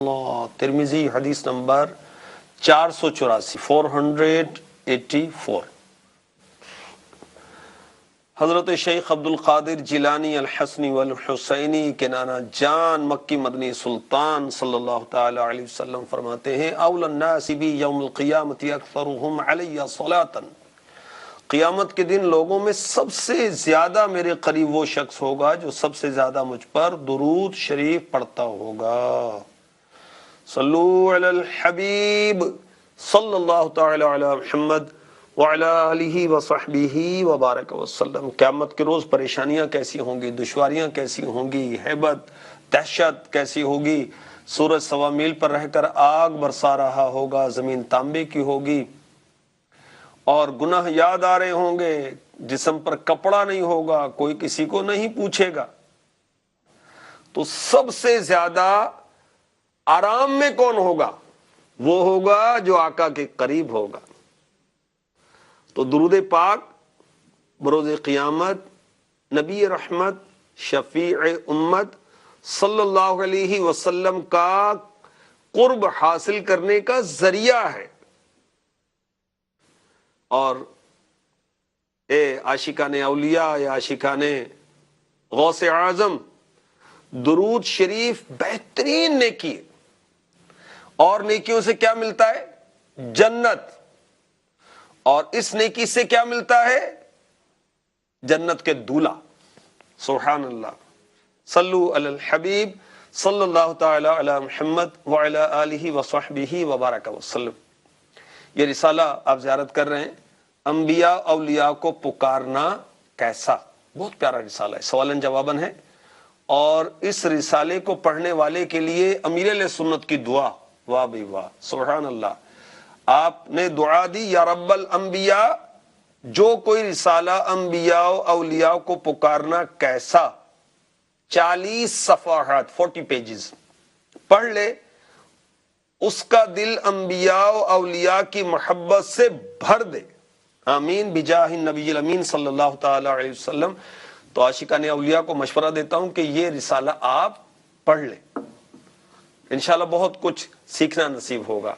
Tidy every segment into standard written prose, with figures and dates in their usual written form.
اللہ ترمذی حدیث نمبر 484 حضرت شیخ عبد القادر جیلانی الحسنی والحسینی کے نانا جان مکی مدنی سلطان صلی اللہ تعالی علیہ وسلم فرماتے ہیں اول الناس بی یوم القیامت اکثرهم علی صلاۃ، قیامت کے دن لوگوں میں سب سے زیادہ میرے قریب وہ شخص ہوگا جو سب سے زیادہ مجھ پر درود شریف پڑھتا ہوگا۔ صلو علی الحبیب صلی اللہ تعالی علی محمد وعلی آلہ وصحبہ وبارک وسلم۔ قیامت کے روز پریشانیاں کیسی ہوں گی، دشواریاں کیسی ہوں گی، ہیبت دہشت کیسی ہوگی، سورج 1.25 میل پر رہ کر آگ برسا رہا ہوگا، زمین تانبے کی ہوگی اور گناہ یاد آ رہے ہوں گے، جسم پر کپڑا نہیں ہوگا، کوئی کسی کو نہیں پوچھے گا، تو سب سے زیادہ آرام میں کون ہوگا؟ وہ ہوگا جو آقا کے قریب ہوگا۔ تو درود پاک بروز قیامت نبی رحمت شفیع امت صلی اللہ علیہ وسلم کا قرب حاصل کرنے کا ذریعہ ہے۔ اور اے عاشقان اولیاء، اے عاشقان غوث اعظم، درود شریف بہترین نیکی ہے، اور نیکیوں سے کیا ملتا ہے؟ جنت۔ اور اس نیکی سے کیا ملتا ہے؟ جنت کے دولہ۔ سبحان اللہ۔ صلو علی الحبیب صلی اللہ تعالی علی محمد وعلی آلہ وصحبہ وبارک وسلم۔ یہ رسالہ آپ زیارت کر رہے ہیں، انبیاء اولیاء کو پکارنا کیسا، بہت پیارا رسالہ ہے، سوالن جواباً ہے، اور اس رسالے کو پڑھنے والے کے لیے امیر اہل سنت کی دعا، واہ بھائی واہ، سبحان اللہ۔ آپ نے دعا دی، یا رب الانبیاء، جو کوئی رسالہ انبیاء و اولیاء کو پکارنا کیسا 40 صفحات 40 پیجز پڑھ لے، اس کا دل انبیاء و اولیاء کی محبت سے بھر دے، آمین بجاہ النبی الامین صلی اللہ تعالی علیہ وسلم۔ تو عاشقان اولیاء کو مشورہ دیتا ہوں کہ یہ رسالہ آپ پڑھ لیں، انشاءاللہ بہت کچھ سیکھنا نصیب ہوگا۔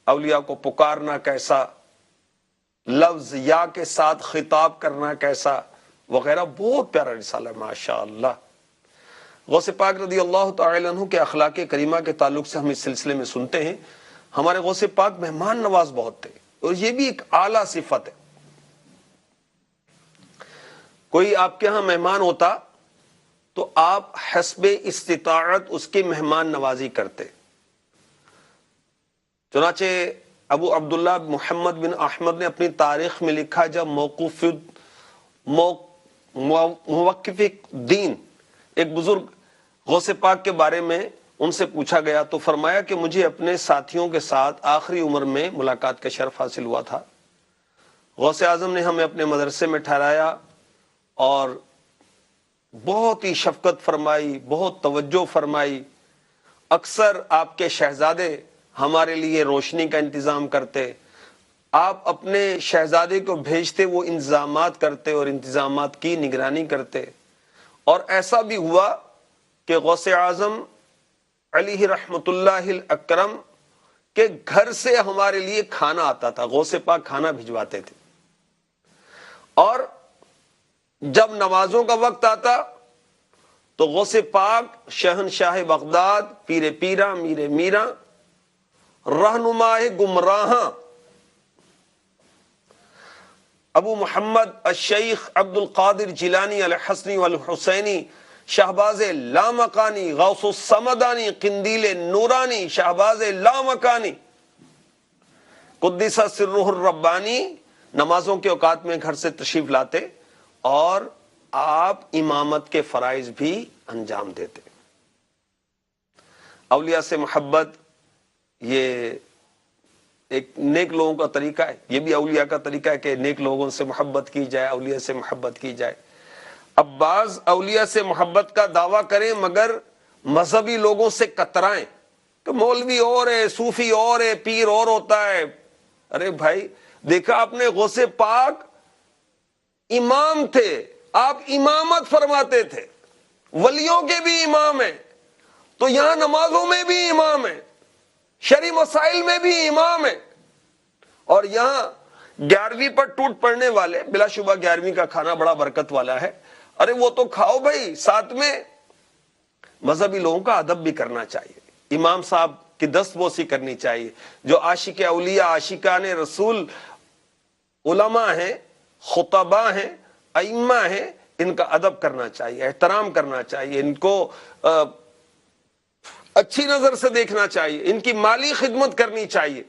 اولیاء کو پکارنا کیسا، لفظ یا کے ساتھ خطاب کرنا کیسا، وغیرہ، بہت پیارا رسالہ ہے ماشاءاللہ۔ غوث پاک رضی اللہ تعالی عنہ کے اخلاق کریمہ کے تعلق سے ہم اس سلسلے میں سنتے ہیں، ہمارے غوث پاک مہمان نواز بہت تھے، اور یہ بھی ایک اعلیٰ صفت ہے۔ کوئی آپ کے ہاں مہمان ہوتا تو آپ حسب استطاعت اس کی مہمان نوازی کرتے۔ چنانچہ ابو عبداللہ محمد بن احمد نے اپنی تاریخ میں لکھا، جب موقف دین ایک بزرگ غوث پاک کے بارے میں ان سے پوچھا گیا تو فرمایا کہ مجھے اپنے ساتھیوں کے ساتھ آخری عمر میں ملاقات کا شرف حاصل ہوا تھا۔ غوث اعظم نے ہمیں اپنے مدرسے میں ٹھہرایا اور بہت ہی شفقت فرمائی، بہت توجہ فرمائی۔ اکثر آپ کے شہزادے ہمارے لیے روشنی کا انتظام کرتے، آپ اپنے شہزادے کو بھیجتے، وہ انتظامات کرتے اور انتظامات کی نگرانی کرتے۔ اور ایسا بھی ہوا کہ غوث اعظم علیہ رحمت اللہ الاکرم کے گھر سے ہمارے لیے کھانا آتا تھا، غوث پاک کھانا بھجواتے تھے۔ اور جب نمازوں کا وقت آتا تو غوث پاک شہنشاہ بغداد، پیر پیرا، میر میرا، رہنما گمراہاں ابو محمد الشیخ عبد القادر جیلانی الحسنی والحسینی، شہباز لامکانی، غوث الصمدانی، قندیل نورانی، شہباز لامکانی، قدس سرہ الربانی، نمازوں کے اوقات میں گھر سے تشریف لاتے اور آپ امامت کے فرائض بھی انجام دیتے۔ اولیاء سے محبت یہ ایک نیک لوگوں کا طریقہ ہے، یہ بھی اولیاء کا طریقہ ہے کہ نیک لوگوں سے محبت کی جائے، اولیاء سے محبت کی جائے۔ اب بعض اولیاء سے محبت کا دعویٰ کریں مگر مذہبی لوگوں سے کترائیں کہ مولوی اور ہے، صوفی اور ہے، پیر اور ہوتا ہے۔ ارے بھائی، دیکھا آپ نے غوث پاک امام تھے، آپ امامت فرماتے تھے، ولیوں کے بھی امام ہیں، تو یہاں نمازوں میں بھی امام ہے، شرعی مسائل میں بھی امام ہے، اور یہاں 11ویں پر ٹوٹ پڑنے والے، بلا شبہ 11ویں کا کھانا بڑا برکت والا ہے، ارے وہ تو کھاؤ بھائی، ساتھ میں مذہبی لوگوں کا ادب بھی کرنا چاہیے، امام صاحب کی دست بوسی کرنی چاہیے، جو عاشق اولیاء، عاشقان رسول، علماء ہیں، خطباء ہیں، ائمہ ہیں، ان کا ادب کرنا چاہیے، احترام کرنا چاہیے، ان کو اچھی نظر سے دیکھنا چاہیے، ان کی مالی خدمت کرنی چاہیے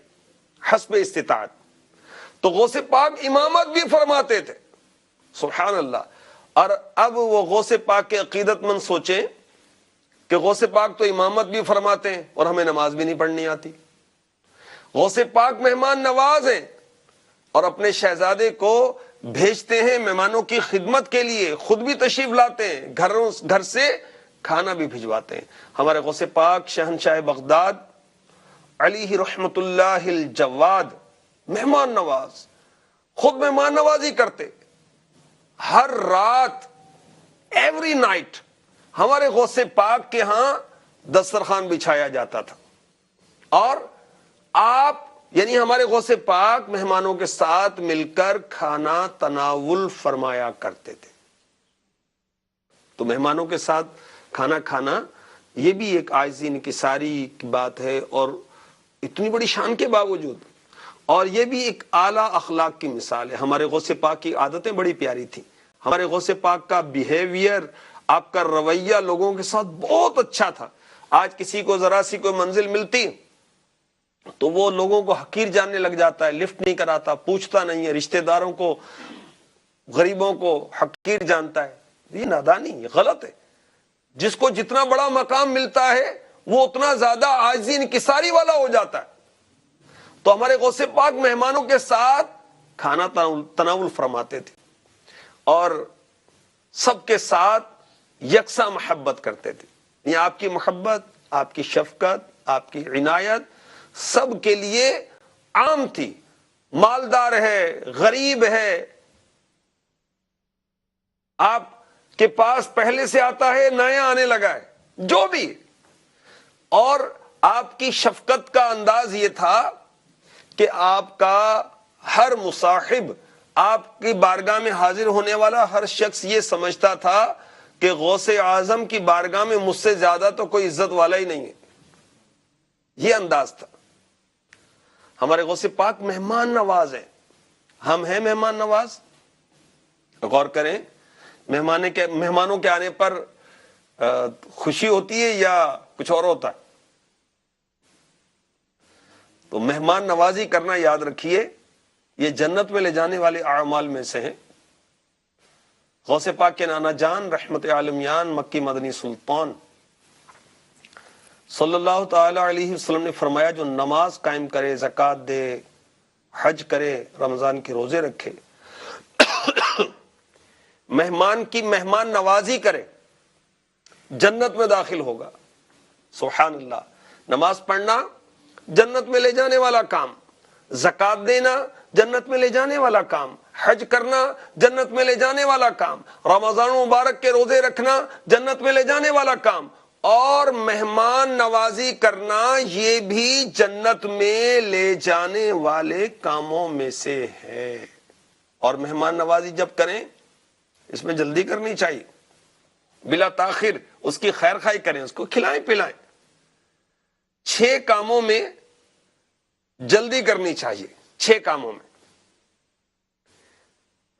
حسب استطاعت۔ تو غوث پاک امامت بھی فرماتے تھے، سبحان اللہ۔ اور اب وہ غوث پاک کے عقیدت مند سوچیں کہ غوث پاک تو امامت بھی فرماتے ہیں اور ہمیں نماز بھی نہیں پڑھنی آتی۔ غوث پاک مہمان نواز ہیں اور اپنے شہزادے کو بھیجتے ہیں مہمانوں کی خدمت کے لیے، خود بھی تشریف لاتے ہیں، گھر سے کھانا بھی بھجواتے ہیں۔ ہمارے غوث پاک شہنشاہ بغداد علیہ رحمت اللہ الجواد مہمان نواز، خود مہمان نوازی کرتے، ہر رات، ایوری نائٹ ہمارے غوث پاک کے ہاں دسترخوان بچھایا جاتا تھا، اور آپ یعنی ہمارے غوث پاک مہمانوں کے ساتھ مل کر کھانا تناول فرمایا کرتے تھے۔ تو مہمانوں کے ساتھ کھانا کھانا یہ بھی ایک عاجزی انکساری کی بات ہے، اور اتنی بڑی شان کے باوجود، اور یہ بھی ایک اعلیٰ اخلاق کی مثال ہے۔ ہمارے غوث پاک کی عادتیں بڑی پیاری تھیں، ہمارے غوث پاک کا بیہیویئر، آپ کا رویہ لوگوں کے ساتھ بہت اچھا تھا۔ آج کسی کو ذرا سی کوئی منزل ملتی تو وہ لوگوں کو حقیر جاننے لگ جاتا ہے، لفٹ نہیں کراتا، پوچھتا نہیں ہے، رشتہ داروں کو، غریبوں کو حقیر جانتا ہے۔ یہ نادانی، یہ غلط ہے۔ جس کو جتنا بڑا مقام ملتا ہے وہ اتنا زیادہ عاجزی انکساری والا ہو جاتا ہے۔ تو ہمارے غوث پاک مہمانوں کے ساتھ کھانا تناول فرماتے تھے، اور سب کے ساتھ یکساں محبت کرتے تھے۔ یہ آپ کی محبت، آپ کی شفقت، آپ کی عنایت سب کے لیے عام تھی، مالدار ہے، غریب ہے، آپ کے پاس پہلے سے آتا ہے، نیا آنے لگا ہے، جو بھی۔ اور آپ کی شفقت کا انداز یہ تھا کہ آپ کا ہر مصاحب، آپ کی بارگاہ میں حاضر ہونے والا ہر شخص یہ سمجھتا تھا کہ غوث اعظم کی بارگاہ میں مجھ سے زیادہ تو کوئی عزت والا ہی نہیں ہے، یہ انداز تھا۔ ہمارے غوث پاک مہمان نواز ہیں، ہم ہیں مہمان نواز؟ غور کریں، مہمانوں کے آنے پر خوشی ہوتی ہے یا کچھ اور ہوتا ہے؟ تو مہمان نوازی کرنا یاد رکھیے، یہ جنت میں لے جانے والے اعمال میں سے ہیں۔ غوث پاک کے نانا جان رحمت عالمیان مکی مدنی سلطان صلی اللہ تعالی علیہ وسلم نے فرمایا، جو نماز قائم کرے، زکوٰۃ دے، حج کرے، رمضان کے روزے رکھے، مہمان کی مہمان نوازی کرے، جنت میں داخل ہوگا۔ سبحان اللہ۔ نماز پڑھنا جنت میں لے جانے والا کام، زکوٰۃ دینا جنت میں لے جانے والا کام، حج کرنا جنت میں لے جانے والا کام، رمضان مبارک کے روزے رکھنا جنت میں لے جانے والا کام، اور مہمان نوازی کرنا یہ بھی جنت میں لے جانے والے کاموں میں سے ہے۔ اور مہمان نوازی جب کریں اس میں جلدی کرنی چاہیے، بلا تاخیر اس کی خیر خواہی کریں، اس کو کھلائیں پلائیں۔ 6 کاموں میں جلدی کرنی چاہیے، 6 کاموں میں۔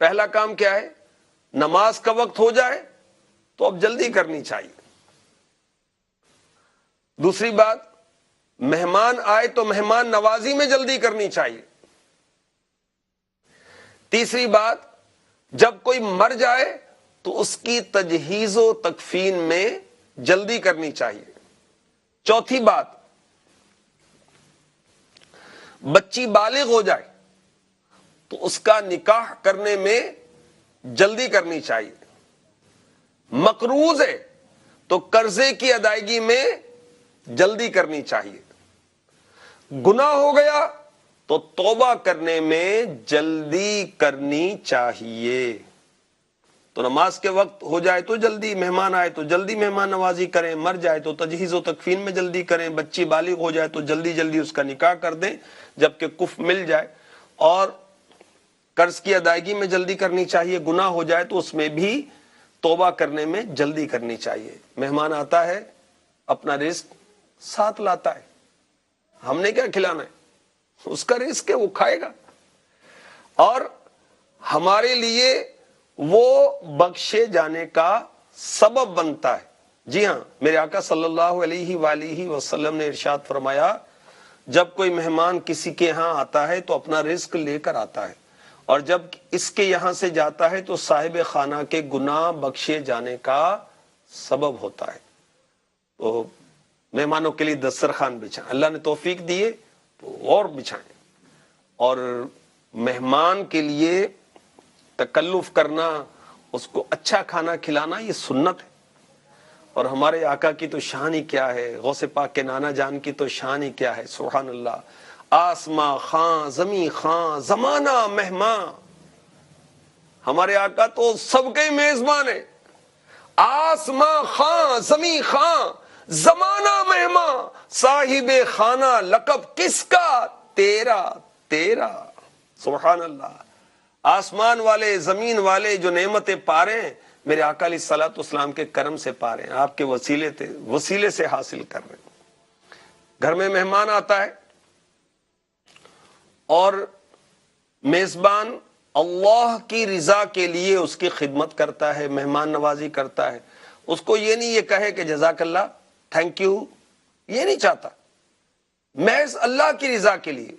پہلا کام کیا ہے؟ نماز کا وقت ہو جائے تو اب جلدی کرنی چاہیے۔ دوسری بات، مہمان آئے تو مہمان نوازی میں جلدی کرنی چاہیے۔ تیسری بات، جب کوئی مر جائے تو اس کی تجہیز و تکفین میں جلدی کرنی چاہیے۔ چوتھی بات، بچی بالغ ہو جائے تو اس کا نکاح کرنے میں جلدی کرنی چاہیے۔ مقروض ہے تو قرضے کی ادائیگی میں جلدی کرنی چاہیے۔ گناہ ہو گیا تو توبہ کرنے میں جلدی کرنی چاہیے۔ تو نماز کے وقت ہو جائے تو جلدی، مہمان آئے تو جلدی مہمان نوازی کریں، مر جائے تو تجہیز و تکفین میں جلدی کریں، بچی بالغ ہو جائے تو جلدی جلدی اس کا نکاح کر دیں جبکہ کف مل جائے، اور قرض کی ادائیگی میں جلدی کرنی چاہیے، گناہ ہو جائے تو اس میں بھی توبہ کرنے میں جلدی کرنی چاہیے۔ مہمان آتا ہے اپنا رزق ساتھ لاتا ہے، ہم نے کیا کھلانا ہے، اس کا رزق ہے وہ کھائے گا، اور ہمارے لیے وہ بخشے جانے کا سبب بنتا ہے۔ جی ہاں، میرے آقا صلی اللہ علیہ وآلہ وسلم نے ارشاد فرمایا جب کوئی مہمان کسی کے یہاں آتا ہے تو اپنا رزق لے کر آتا ہے، اور جب اس کے یہاں سے جاتا ہے تو صاحب خانہ کے گناہ بخشے جانے کا سبب ہوتا ہے۔ تو مہمانوں کے لیے دسترخوان بچھائیں، اللہ نے توفیق دیے تو اور بچھائیں، اور مہمان کے لیے تکلف کرنا، اس کو اچھا کھانا کھلانا یہ سنت ہے۔ اور ہمارے آقا کی تو شان ہی کیا ہے، غوث پاک کے نانا جان کی تو شان ہی کیا ہے، سبحان اللہ۔ آسماں خاں زمیں خاں زمانہ مہمان، ہمارے آقا تو سب کے میزبان ہیں۔ آسماں خاں زمیں خاں زمانہ مہمان، صاحب خانہ لقب کس کا، تیرا تیرا، سبحان اللہ۔ آسمان والے زمین والے جو نعمتیں پا رہے ہیں میرے آقا علیہ الصلوۃ والسلام کے کرم سے پا رہے ہیں، آپ کے وسیلے سے حاصل کر رہے ہیں۔ گھر میں مہمان آتا ہے اور میزبان اللہ کی رضا کے لیے اس کی خدمت کرتا ہے، مہمان نوازی کرتا ہے، اس کو یہ نہیں یہ کہے کہ جزاک اللہ، تھینک یو، یہ نہیں چاہتا، محض اللہ کی رضا کے لیے۔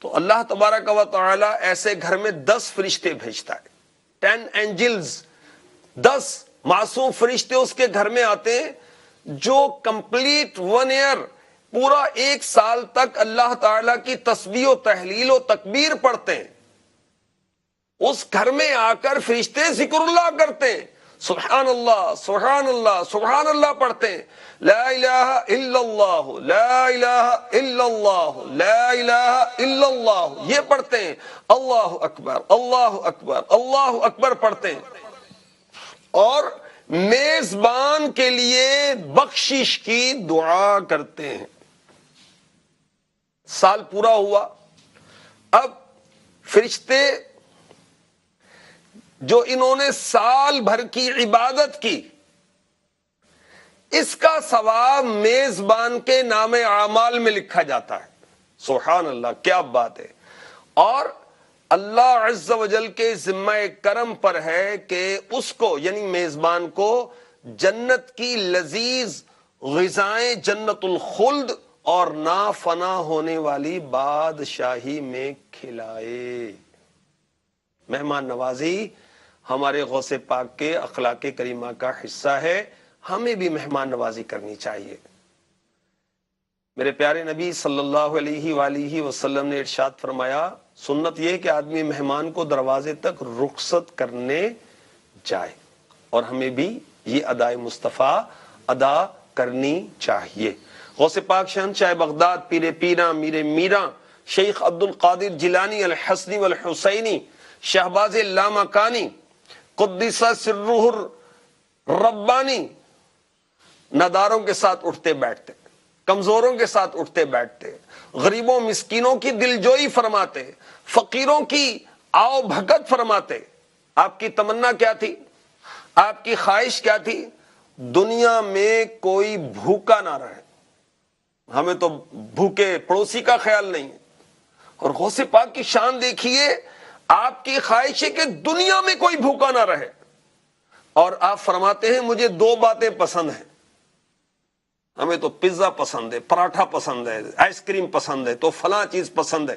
تو اللہ تبارک و تعالی ایسے گھر میں 10 فرشتے بھیجتا ہے، 10 اینجلز، 10 معصوم فرشتے اس کے گھر میں آتے ہیں جو کمپلیٹ 1 ایئر، پورا 1 سال تک اللہ تعالی کی تسبیح و تحلیل و تکبیر پڑھتے ہیں۔ اس گھر میں آ کر فرشتے ذکر اللہ کرتے ہیں، سبحان اللہ سبحان اللہ سبحان اللہ پڑھتے ہیں، لا الہ الا اللہ لا الہ الا اللہ لا الہ الا اللہ، یہ پڑھتے ہیں، اللہ اکبر اللہ اکبر اللہ اکبر پڑھتے ہیں، اور میزبان کے لیے بخشش کی دعا کرتے ہیں۔ سال پورا ہوا، اب فرشتے جو انہوں نے سال بھر کی عبادت کی، اس کا ثواب میزبان کے نام اعمال میں لکھا جاتا ہے، سبحان اللہ، کیا بات ہے۔ اور اللہ عز و جل کے ذمہ کرم پر ہے کہ اس کو یعنی میزبان کو جنت کی لذیذ غذائیں، جنت الخلد اور نافنا ہونے والی بادشاہی میں کھلائے۔ مہمان نوازی ہمارے غوث پاک کے اخلاق کریمہ کا حصہ ہے، ہمیں بھی مہمان نوازی کرنی چاہیے۔ میرے پیارے نبی صلی اللہ علیہ وآلہ وسلم نے ارشاد فرمایا، سنت یہ کہ آدمی مہمان کو دروازے تک رخصت کرنے جائے، اور ہمیں بھی یہ ادائے مصطفیٰ ادا کرنی چاہیے۔ غوث پاک شہنشاہ بغداد پیر پیراں میر میراں شیخ عبد القادر جیلانی الحسنی والحسینی شہباز لامکانی قدس سرہ الربانی ناداروں کے ساتھ اٹھتے بیٹھتے، کمزوروں کے ساتھ اٹھتے بیٹھتے، غریبوں مسکینوں کی دلجوئی فرماتے، فقیروں کی آؤ بھگت فرماتے۔ آپ کی تمنا کیا تھی؟ آپ کی خواہش کیا تھی؟ دنیا میں کوئی بھوکا نہ رہے، ہمیں تو بھوکے پڑوسی کا خیال نہیں ہے۔ اور غوث پاک کی شان دیکھیے، آپ کی خواہش ہے کہ دنیا میں کوئی بھوکا نہ رہے، اور آپ فرماتے ہیں مجھے 2 باتیں پسند ہیں، ہمیں تو پیزا پسند ہے، پراٹھا پسند ہے، آئس کریم پسند ہے، تو فلاں چیز پسند ہے،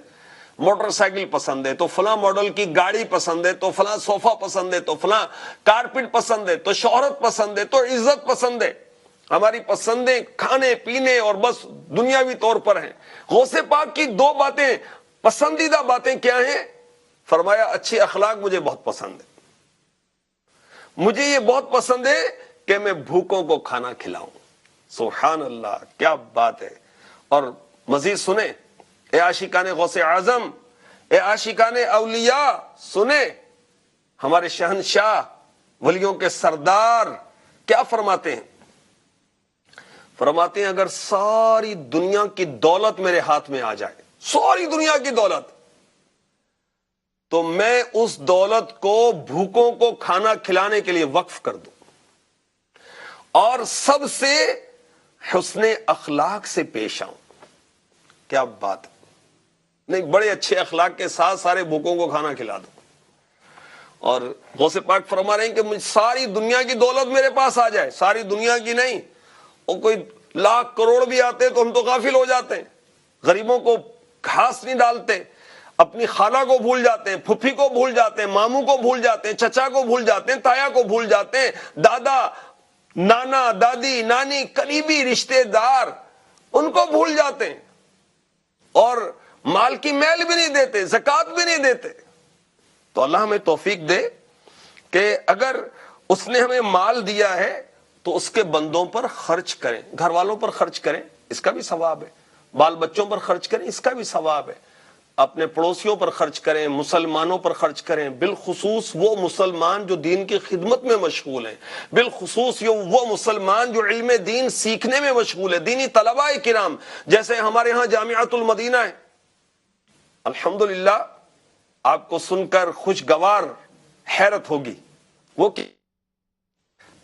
موٹر سائیکل پسند ہے، تو فلاں ماڈل کی گاڑی پسند ہے، تو فلاں صوفہ پسند ہے، تو فلاں کارپٹ پسند ہے، تو شہرت پسند ہے، تو عزت پسند ہے۔ ہماری پسندیں کھانے پینے اور بس دنیاوی طور پر ہیں۔ غوث پاک کی 2 باتیں، پسندیدہ باتیں کیا ہیں؟ فرمایا اچھے اخلاق مجھے بہت پسند ہے، مجھے یہ بہت پسند ہے کہ میں بھوکوں کو کھانا کھلاؤں۔ سبحان اللہ، کیا بات ہے۔ اور مزید سنیں، اے عاشقان غوث اعظم، اے عاشقان اولیاء، سنیں ہمارے شہنشاہ ولیوں کے سردار کیا فرماتے ہیں؟ فرماتے ہیں اگر ساری دنیا کی دولت میرے ہاتھ میں آ جائے، ساری دنیا کی دولت، تو میں اس دولت کو بھوکوں کو کھانا کھلانے کے لیے وقف کر دوں، اور سب سے حسن اخلاق سے پیش آؤں۔ کیا بات ہے! نہیں، بڑے اچھے اخلاق کے ساتھ سارے بھوکوں کو کھانا کھلا دوں۔ اور غوث پاک فرما رہے ہیں کہ مجھ ساری دنیا کی دولت میرے پاس آ جائے، ساری دنیا کی نہیں، اور کوئی لاکھ کروڑ بھی آتے تو ہم تو غافل ہو جاتے ہیں، غریبوں کو گھاس نہیں ڈالتے، اپنی خالہ کو بھول جاتے ہیں، پھپھی کو بھول جاتے ہیں، ماموں کو بھول جاتے ہیں، چچا کو بھول جاتے ہیں، تایا کو بھول جاتے ہیں، دادا، نانا، دادی، نانی، قریبی رشتے دار، ان کو بھول جاتے ہیں، اور مال کی میل بھی نہیں دیتے، زکوٰۃ بھی نہیں دیتے۔ تو اللہ ہمیں توفیق دے کہ اگر اس نے ہمیں مال دیا ہے تو اس کے بندوں پر خرچ کریں، گھر والوں پر خرچ کریں، اس کا بھی ثواب ہے، بال بچوں پر خرچ کریں، اس کا بھی ثواب ہے، اپنے پڑوسیوں پر خرچ کریں، مسلمانوں پر خرچ کریں، بالخصوص وہ مسلمان جو دین کی خدمت میں مشغول ہیں، بالخصوص وہ مسلمان جو علم دین سیکھنے میں مشغول ہے، دینی طلباء کرام، جیسے ہمارے ہاں جامعۃ المدینہ ہے۔ الحمدللہ آپ کو سن کر خوشگوار حیرت ہوگی، وہ کہ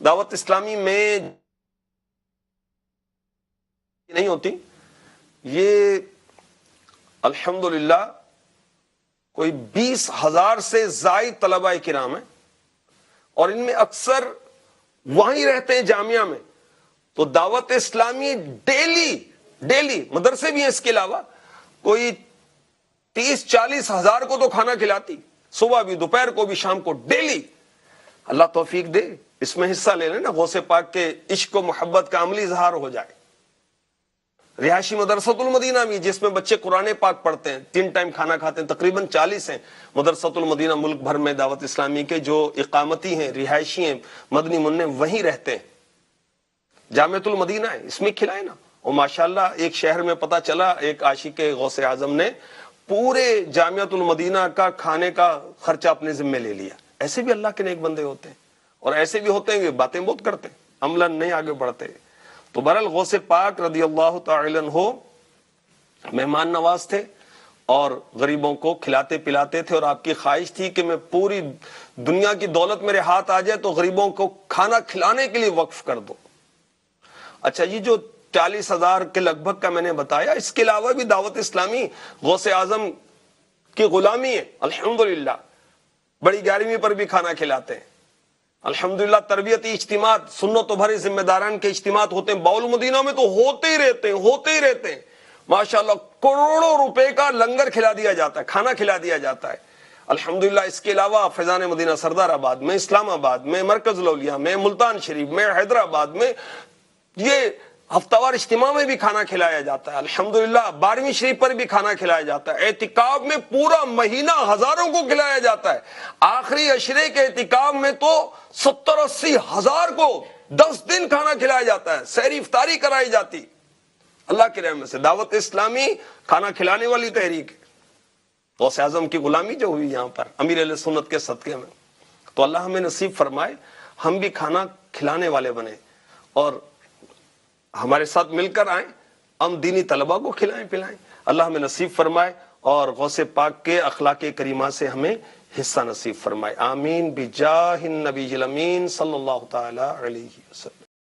دعوت اسلامی میں نہیں ہوتی، یہ الحمدللہ کوئی 20,000 سے زائد طلباء کرام ہیں، اور ان میں اکثر وہیں رہتے ہیں جامعہ میں۔ تو دعوت اسلامی ڈیلی مدرسے بھی ہیں اس کے علاوہ، کوئی 30-40 ہزار کو تو کھانا کھلاتی، صبح بھی، دوپہر کو بھی، شام کو، ڈیلی۔ اللہ توفیق دے اس میں حصہ لے لیں نا، غوث پاک کے عشق و محبت کا عملی اظہار ہو جائے۔ رہائشی مدرسۃ المدینہ بھی، جس میں بچے قرآن پاک پڑھتے ہیں، 3 ٹائم کھانا کھاتے ہیں، تقریباً 40 ہیں مدرسۃ المدینہ ملک بھر میں دعوت اسلامی کے جو اقامتی ہیں، رہائشی ہیں، مدنی منع وہیں رہتے ہیں۔ جامعۃ المدینہ ہے، اس میں کھلائے نا۔ اور ماشاءاللہ ایک شہر میں پتہ چلا، ایک عاشق غوث اعظم نے پورے جامعۃ المدینہ کا کھانے کا خرچہ اپنے ذمہ لے لیا۔ ایسے بھی اللہ کے نیک بندے ہوتے ہیں، اور ایسے بھی ہوتے ہیں کہ باتیں بہت کرتے ہیں، عملاً نہیں آگے بڑھتے۔ تو بہرحال غوث پاک رضی اللہ تعالی عنہ مہمان نواز تھے، اور غریبوں کو کھلاتے پلاتے تھے، اور آپ کی خواہش تھی کہ میں پوری دنیا کی دولت میرے ہاتھ آ جائے تو غریبوں کو کھانا کھلانے کے لیے وقف کر دو۔ اچھا، یہ جو 40,000 کے لگ بھگ کا میں نے بتایا، اس کے علاوہ بھی دعوت اسلامی غوث اعظم کی غلامی ہے، الحمدللہ بڑی 11ویں پر بھی کھانا کھلاتے ہیں۔ الحمدللہ تربیتی اجتماعات، سنت و بھری ذمہ داران کے اجتماعات ہوتے ہیں، باول مدینہ میں تو ہوتے ہی رہتے ہیں ماشاءاللہ، کروڑوں روپے کا لنگر کھلا دیا جاتا ہے، کھانا کھلا دیا جاتا ہے الحمدللہ۔ اس کے علاوہ فیضان مدینہ سردار آباد میں، اسلام آباد میں، مرکز الاولیاء میں، ملتان شریف میں، حیدرآباد میں، یہ ہفتہ وار اجتماع میں بھی کھانا کھلایا جاتا ہے الحمدللہ۔ 12ویں شریف پر بھی کھانا کھلایا جاتا ہے، اعتکاف میں پورا مہینہ ہزاروں کو کھلایا جاتا ہے، آخری عشرے کے اعتکاف میں تو 70-80 ہزار کو 10 دن کھانا کھلایا جاتا ہے، سحری افطاری کرائی جاتی۔ اللہ کی رحمت سے دعوت اسلامی کھانا کھلانے والی تحریک ہے۔ غوث اعظم کی غلامی جو ہوئی یہاں پر امیر اہل سنت کے صدقے میں، تو اللہ ہمیں نصیب فرمائے ہم بھی کھانا کھلانے والے بنے، اور ہمارے ساتھ مل کر آئیں، ہم دینی طلباء کو کھلائیں پلائیں۔ اللہ ہمیں نصیب فرمائے، اور غوث پاک کے اخلاق کریمہ سے ہمیں حصہ نصیب فرمائے، آمین بجاہ النبی الامین صلی اللہ تعالی علیہ وسلم۔